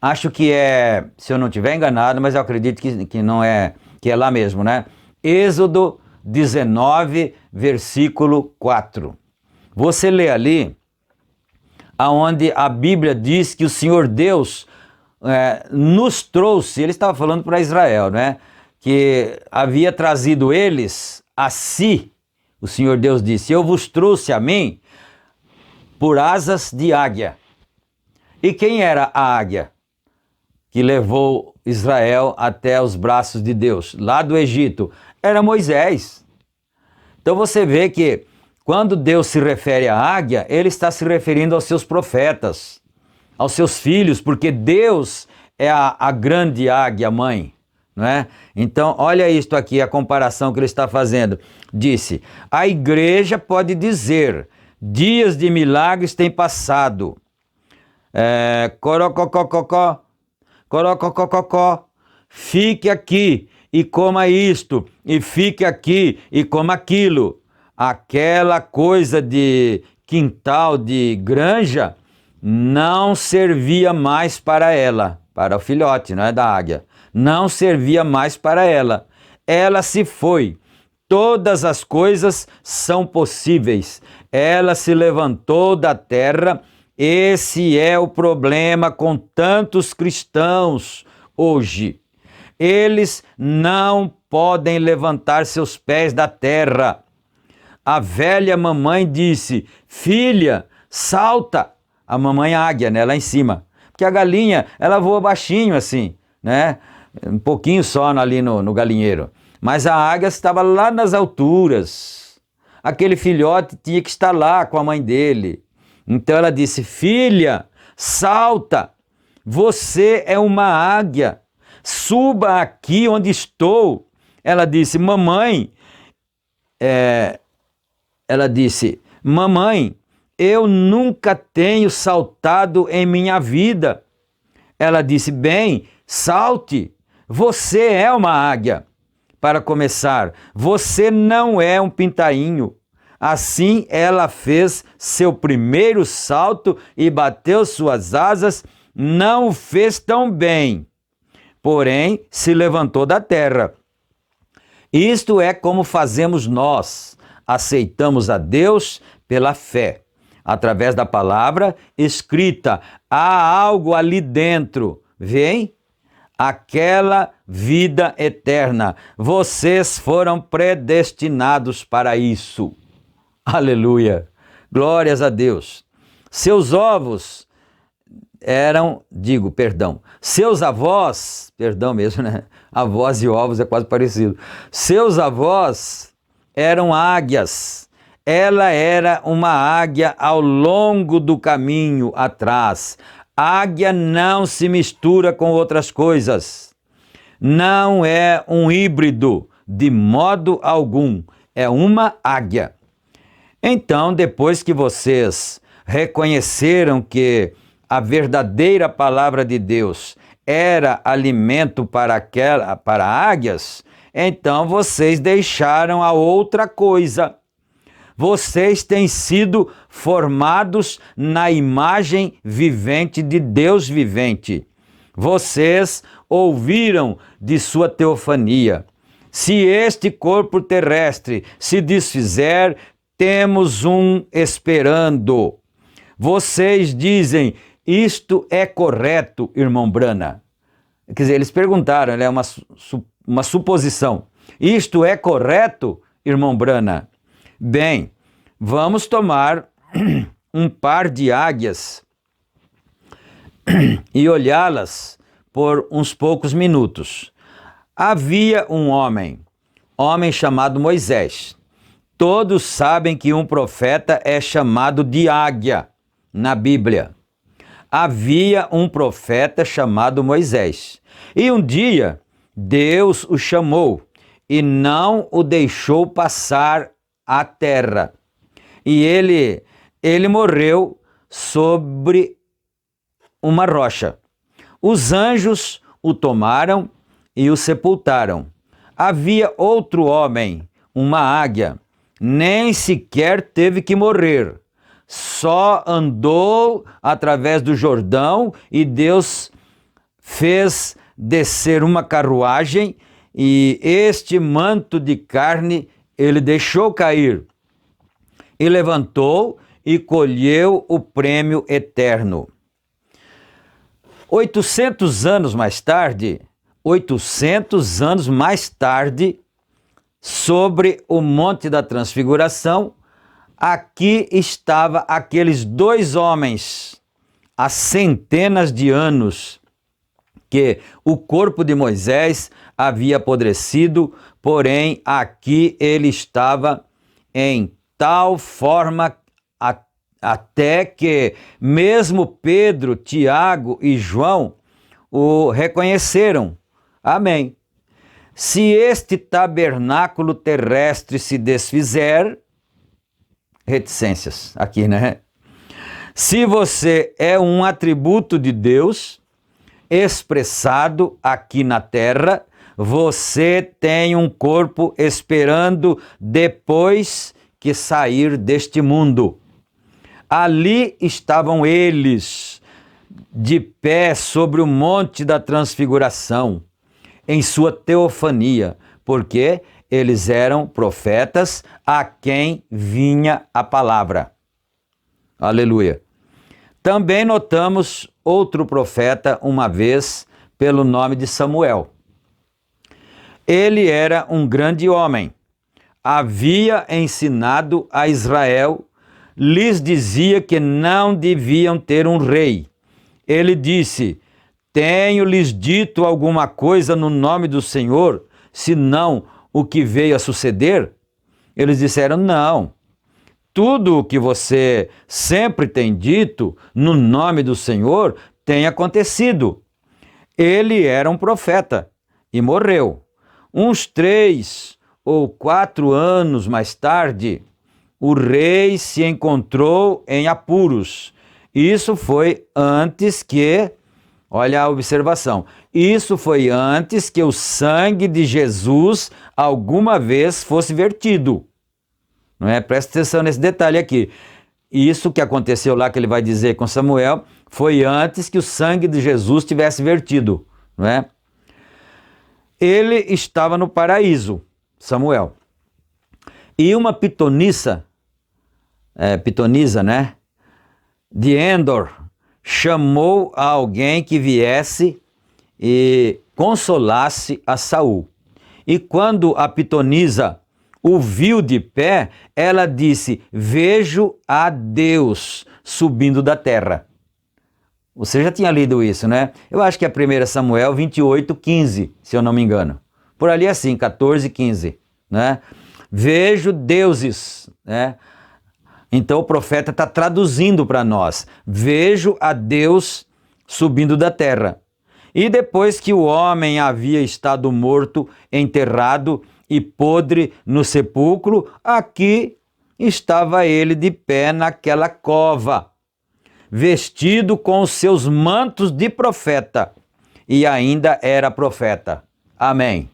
Acho que é, se eu não estiver enganado, mas eu acredito que não é, que é lá mesmo, né? Êxodo 19, versículo 4. Você lê ali, aonde a Bíblia diz que o Senhor Deus nos trouxe, ele estava falando para Israel, né? Que havia trazido eles a si. O Senhor Deus disse: eu vos trouxe a mim por asas de águia. E quem era a águia que levou Israel até os braços de Deus, lá do Egito? Era Moisés. Então você vê que quando Deus se refere à águia, ele está se referindo aos seus profetas, aos seus filhos, porque Deus é a grande águia mãe, não é? Então, olha isto aqui, a comparação que ele está fazendo. Disse: a igreja pode dizer, dias de milagres têm passado. Corocococó, corocococó, fique aqui e coma isto, e fique aqui e coma aquilo. Aquela coisa de quintal, de granja, não servia mais para ela, para o filhote, não é, da águia. Não servia mais para ela. Ela se foi. Todas as coisas são possíveis. Ela se levantou da terra. Esse é o problema com tantos cristãos hoje. Eles não podem levantar seus pés da terra. A velha mamãe disse: filha, salta. A mamãe águia, né, lá em cima. Porque a galinha, ela voa baixinho assim, né? Um pouquinho só ali no galinheiro. Mas a águia estava lá nas alturas. Aquele filhote tinha que estar lá com a mãe dele. Então ela disse: filha, salta. Você é uma águia. Suba aqui onde estou. Ela disse: mamãe, mamãe, eu nunca tenho saltado em minha vida. Ela disse: bem, salte. Você é uma águia. Para começar, você não é um pintainho. Assim ela fez seu primeiro salto e bateu suas asas. Não o fez tão bem, porém se levantou da terra. Isto é como fazemos nós. Aceitamos a Deus pela fé, através da palavra escrita. Há algo ali dentro, vem? Aquela vida eterna. Vocês foram predestinados para isso. Aleluia. Glórias a Deus. Seus ovos seus avós, perdão mesmo, né? Avós e ovos é quase parecido. Seus avós eram águias. Ela era uma águia ao longo do caminho atrás. Águia não se mistura com outras coisas. Não é um híbrido de modo algum. É uma águia. Então, depois que vocês reconheceram que a verdadeira palavra de Deus era alimento para águias, então vocês deixaram a outra coisa. Vocês têm sido formados na imagem vivente de Deus vivente. Vocês ouviram de sua teofania. Se este corpo terrestre se desfizer, temos um esperando. Vocês dizem: isto é correto, irmão Brana? Quer dizer, eles perguntaram, é uma suposição. Isto é correto, irmão Brana? Bem, vamos tomar um par de águias e olhá-las por uns poucos minutos. Havia um homem chamado Moisés. Todos sabem que um profeta é chamado de águia na Bíblia. Havia um profeta chamado Moisés. E um dia, Deus o chamou e não o deixou passar a terra. E ele morreu sobre uma rocha. Os anjos o tomaram e o sepultaram. Havia outro homem, uma águia, nem sequer teve que morrer. Só andou através do Jordão e Deus fez descer uma carruagem e este manto de carne ele deixou cair e levantou e colheu o prêmio eterno. 800 anos mais tarde, sobre o Monte da Transfiguração, aqui estavam aqueles dois homens, há centenas de anos, que o corpo de Moisés havia apodrecido, porém aqui ele estava em tal forma até que mesmo Pedro, Tiago e João o reconheceram. Amém. Se este tabernáculo terrestre se desfizer, reticências aqui, né? Se você é um atributo de Deus expressado aqui na terra, você tem um corpo esperando depois que sair deste mundo. Ali estavam eles, de pé sobre o Monte da Transfiguração, em sua teofania, porque eles eram profetas a quem vinha a palavra. Aleluia. Também notamos outro profeta, uma vez, pelo nome de Samuel. Ele era um grande homem. Havia ensinado a Israel, lhes dizia que não deviam ter um rei. Ele disse: tenho-lhes dito alguma coisa no nome do Senhor, senão o que veio a suceder? Eles disseram: não. Tudo o que você sempre tem dito no nome do Senhor tem acontecido. Ele era um profeta e morreu. Uns 3 ou 4 anos mais tarde, o rei se encontrou em apuros. Isso foi antes que, olha a observação, isso foi antes que o sangue de Jesus alguma vez fosse vertido. Não é? Presta atenção nesse detalhe aqui. Isso que aconteceu lá, que ele vai dizer com Samuel, foi antes que o sangue de Jesus tivesse vertido. Não é? Ele estava no paraíso, Samuel. E uma pitonisa, né, de Endor, chamou a alguém que viesse e consolasse a Saul. E quando a pitonisa o viu de pé, ela disse: vejo a Deus subindo da terra. Você já tinha lido isso, né? Eu acho que é 1 Samuel 28:15, se eu não me engano. Por ali assim, 14:15, né? Vejo deuses, né? Então o profeta está traduzindo para nós: vejo a Deus subindo da terra. E depois que o homem havia estado morto, enterrado e podre no sepulcro, aqui estava ele de pé naquela cova, vestido com os seus mantos de profeta, e ainda era profeta. Amém.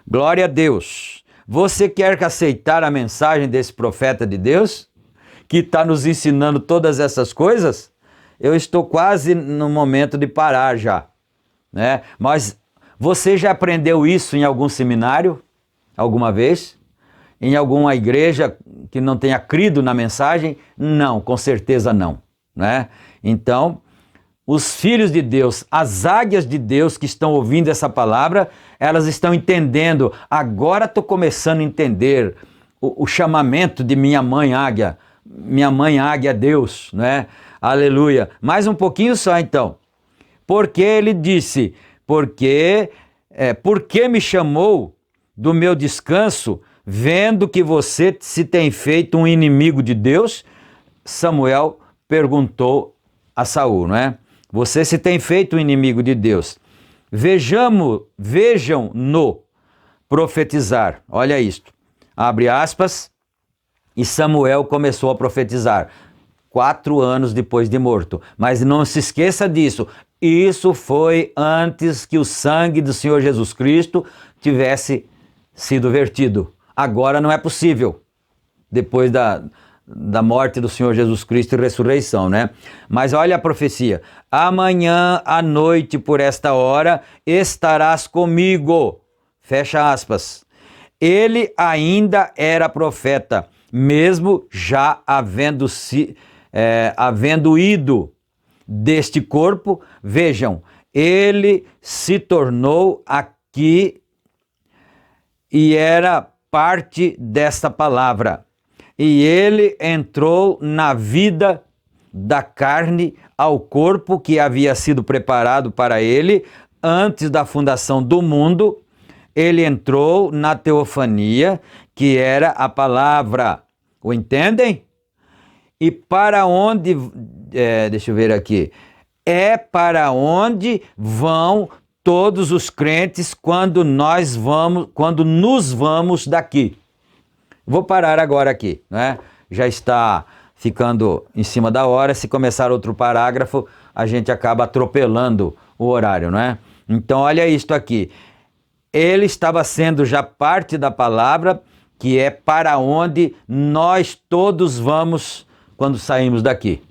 Glória a Deus. Você quer aceitar a mensagem desse profeta de Deus, que está nos ensinando todas essas coisas? Eu estou quase no momento de parar já, né? Mas você já aprendeu isso em algum seminário? Alguma vez? Em alguma igreja que não tenha crido na mensagem? Não, com certeza não, né? Então, os filhos de Deus, as águias de Deus que estão ouvindo essa palavra, elas estão entendendo. Agora estou começando a entender o chamamento de minha mãe águia. Minha mãe águia é Deus, né? Aleluia. Mais um pouquinho só então. Porque ele disse, por que me chamou do meu descanso, vendo que você se tem feito um inimigo de Deus? Samuel perguntou a Saul, não é? Você se tem feito um inimigo de Deus. Vejam-no profetizar. Olha isto. Abre aspas. E Samuel começou a profetizar 4 anos depois de morto. Mas não se esqueça disso. Isso foi antes que o sangue do Senhor Jesus Cristo tivesse sido vertido. Agora não é possível. Depois da morte do Senhor Jesus Cristo e ressurreição, né? Mas olha a profecia. Amanhã à noite, por esta hora, estarás comigo. Fecha aspas. Ele ainda era profeta, mesmo já havendo ido deste corpo. Vejam, ele se tornou aqui e era parte desta palavra. E ele entrou na vida da carne ao corpo que havia sido preparado para ele antes da fundação do mundo. Ele entrou na teofania, que era a palavra. O entendem? E para onde, deixa eu ver aqui, para onde vão todos os crentes quando nos vamos daqui. Vou parar agora aqui, né? Já está ficando em cima da hora. Se começar outro parágrafo, a gente acaba atropelando o horário, não é? Então, olha isto aqui. Ele estava sendo já parte da palavra, que é para onde nós todos vamos quando saímos daqui.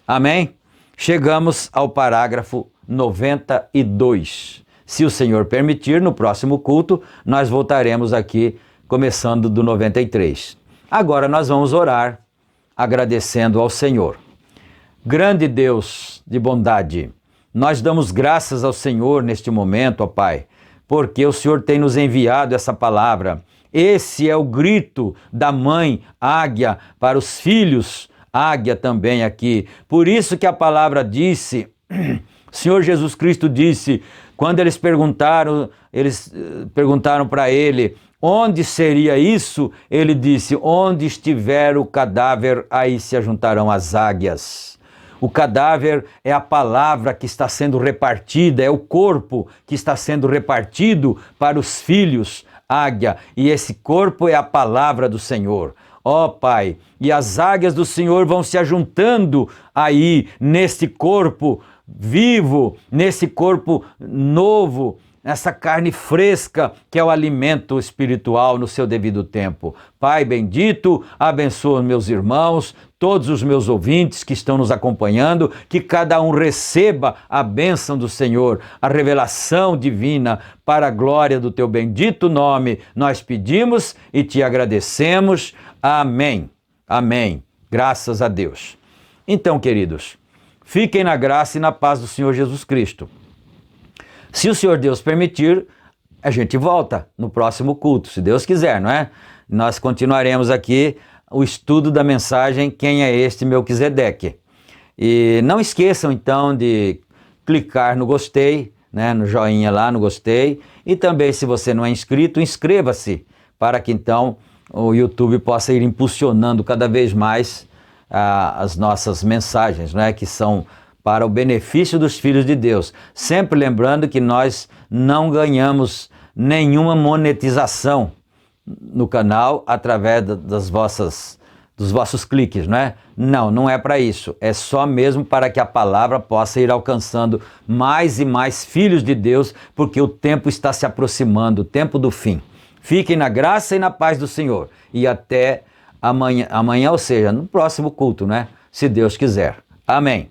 Amém? Chegamos ao parágrafo 92. Se o Senhor permitir, no próximo culto, nós voltaremos aqui, começando do 93. Agora nós vamos orar, agradecendo ao Senhor. Grande Deus de bondade, nós damos graças ao Senhor neste momento, ó Pai, porque o Senhor tem nos enviado essa palavra. Esse é o grito da mãe águia para os filhos águia também aqui. Por isso que a palavra disse, o Senhor Jesus Cristo disse, quando eles perguntaram para ele, onde seria isso? Ele disse, onde estiver o cadáver, aí se ajuntarão as águias. O cadáver é a palavra que está sendo repartida, é o corpo que está sendo repartido para os filhos águia, e esse corpo é a palavra do Senhor. Ó Pai, e as águias do Senhor vão se ajuntando aí, neste corpo vivo, nesse corpo novo, essa carne fresca que é o alimento espiritual no seu devido tempo. Pai bendito, abençoa meus irmãos, todos os meus ouvintes que estão nos acompanhando, que cada um receba a bênção do Senhor, a revelação divina para a glória do teu bendito nome. Nós pedimos e te agradecemos. Amém. Amém. Graças a Deus. Então, queridos, fiquem na graça e na paz do Senhor Jesus Cristo. Se o Senhor Deus permitir, a gente volta no próximo culto, se Deus quiser, não é? Nós continuaremos aqui o estudo da mensagem Quem é este Melquisedeque? E não esqueçam então de clicar no gostei, né, no joinha lá, no gostei, e também se você não é inscrito, inscreva-se para que então o YouTube possa ir impulsionando cada vez mais as nossas mensagens, não é? Que são para o benefício dos filhos de Deus. Sempre lembrando que nós não ganhamos nenhuma monetização no canal através dos vossos cliques, não é? Não é para isso. É só mesmo para que a palavra possa ir alcançando mais e mais filhos de Deus, porque o tempo está se aproximando, o tempo do fim. Fiquem na graça e na paz do Senhor. E até amanhã, ou seja, no próximo culto, né? Se Deus quiser. Amém.